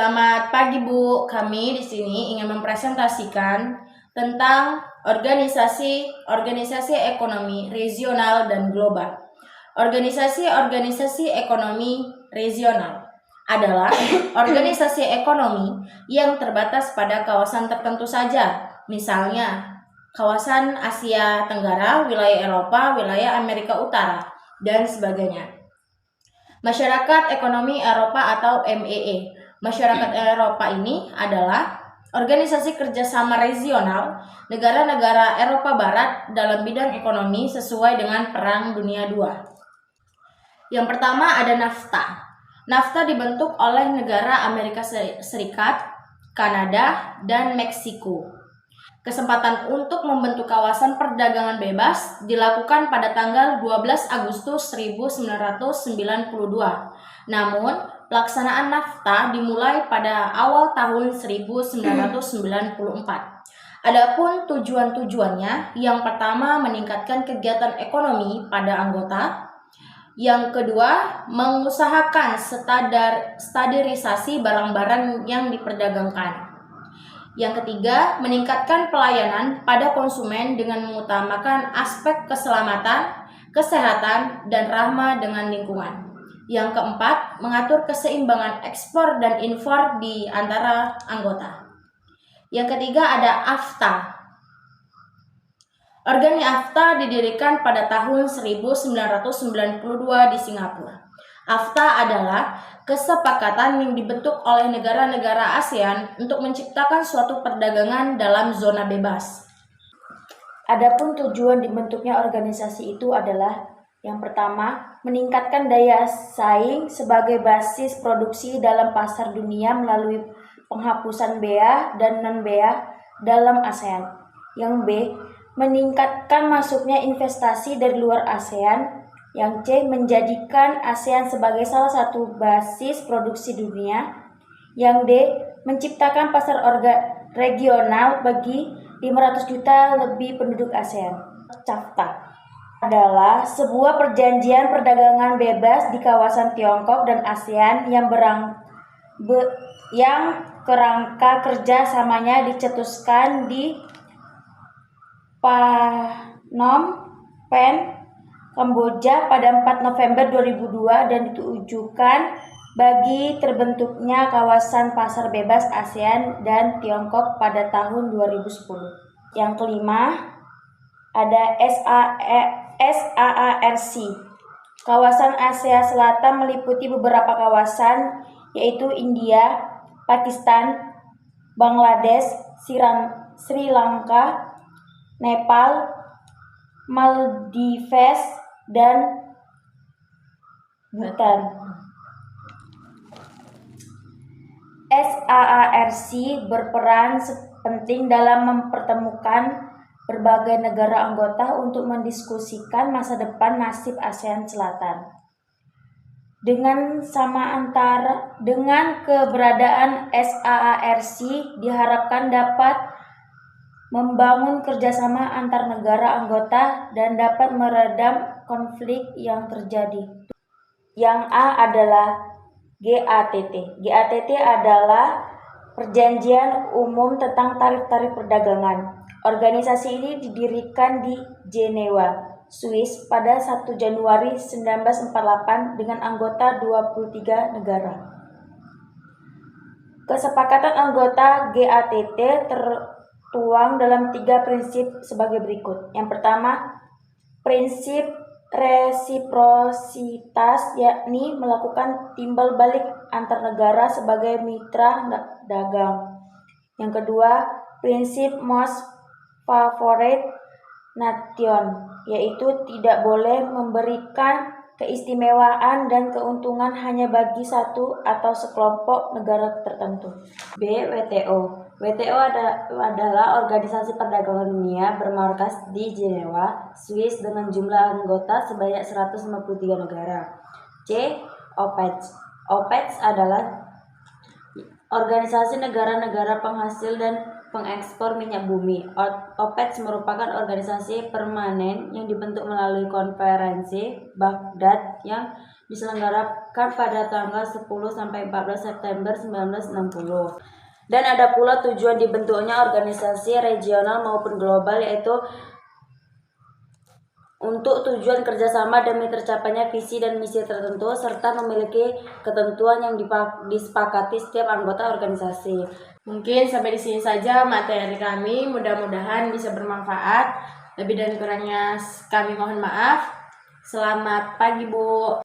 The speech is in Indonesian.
Selamat pagi Bu, kami di sini ingin mempresentasikan tentang organisasi ekonomi regional dan global. Organisasi ekonomi regional adalah organisasi ekonomi yang terbatas pada kawasan tertentu saja, misalnya kawasan Asia Tenggara, wilayah Eropa, wilayah Amerika Utara, dan sebagainya. Masyarakat Ekonomi Eropa atau MEE. Masyarakat Eropa ini adalah organisasi kerjasama regional negara-negara Eropa Barat dalam bidang ekonomi sesuai dengan Perang Dunia II. Yang pertama ada NAFTA. NAFTA dibentuk oleh negara Amerika Serikat, Kanada, dan Meksiko. Kesempatan untuk membentuk kawasan perdagangan bebas dilakukan pada tanggal 12 Agustus 1992. Namun, pelaksanaan NAFTA dimulai pada awal tahun 1994. Adapun tujuan-tujuannya, yang pertama meningkatkan kegiatan ekonomi pada anggota. Yang kedua, mengusahakan standarisasi barang-barang yang diperdagangkan. Yang ketiga, meningkatkan pelayanan pada konsumen dengan mengutamakan aspek keselamatan, kesehatan, dan ramah dengan lingkungan. Yang keempat, mengatur keseimbangan ekspor dan impor di antara anggota. Yang ketiga ada AFTA. Organi AFTA didirikan pada tahun 1992 di Singapura. AFTA adalah kesepakatan yang dibentuk oleh negara-negara ASEAN untuk menciptakan suatu perdagangan dalam zona bebas. Adapun tujuan dibentuknya organisasi itu adalah yang pertama, meningkatkan daya saing sebagai basis produksi dalam pasar dunia melalui penghapusan bea dan non-bea dalam ASEAN. Yang B, meningkatkan masuknya investasi dari luar ASEAN. Yang C, menjadikan ASEAN sebagai salah satu basis produksi dunia. Yang D, menciptakan pasar regional bagi 500 juta lebih penduduk ASEAN. CAFTA adalah sebuah perjanjian perdagangan bebas di kawasan Tiongkok dan ASEAN yang kerangka kerjasamanya dicetuskan di Phnom Penh, Kamboja pada 4 November 2002 dan ditujukan bagi terbentuknya kawasan pasar bebas ASEAN dan Tiongkok pada tahun 2010. Yang kelima ada SAARC. Kawasan Asia Selatan meliputi beberapa kawasan yaitu India, Pakistan, Bangladesh, Sri Lanka, Nepal, Maldives, dan Bhutan. SAARC berperan penting dalam mempertemukan berbagai negara anggota untuk mendiskusikan masa depan nasib ASEAN Selatan. Dengan keberadaan SAARC diharapkan dapat membangun kerjasama antar negara anggota dan dapat meredam konflik yang terjadi. Yang A adalah GATT. GATT adalah Perjanjian Umum tentang Tarif-Tarif Perdagangan. Organisasi ini didirikan di Jenewa, Swiss pada 1 Januari 1948 dengan anggota 23 negara. Kesepakatan anggota GATT tertuang dalam 3 prinsip sebagai berikut. Yang pertama, prinsip resiprositas, yakni melakukan timbal balik antar negara sebagai mitra dagang. Yang kedua, prinsip most favored nation, yaitu tidak boleh memberikan keistimewaan dan keuntungan hanya bagi satu atau sekelompok negara tertentu. B. WTO. WTO adalah organisasi perdagangan dunia bermarkas di Jenewa, Swiss dengan jumlah anggota sebanyak 153 negara. C. OPEC. OPEC adalah organisasi negara-negara penghasil dan pengekspor minyak bumi. OPEC merupakan organisasi permanen yang dibentuk melalui konferensi Baghdad yang diselenggarakan pada tanggal 10 sampai 14 September 1960. Dan ada pula tujuan dibentuknya organisasi regional maupun global, yaitu untuk tujuan kerjasama demi tercapainya visi dan misi tertentu, serta memiliki ketentuan yang disepakati setiap anggota organisasi. Mungkin sampai di sini saja materi kami, mudah-mudahan bisa bermanfaat. Lebih dan kurangnya kami mohon maaf. Selamat pagi, Bu.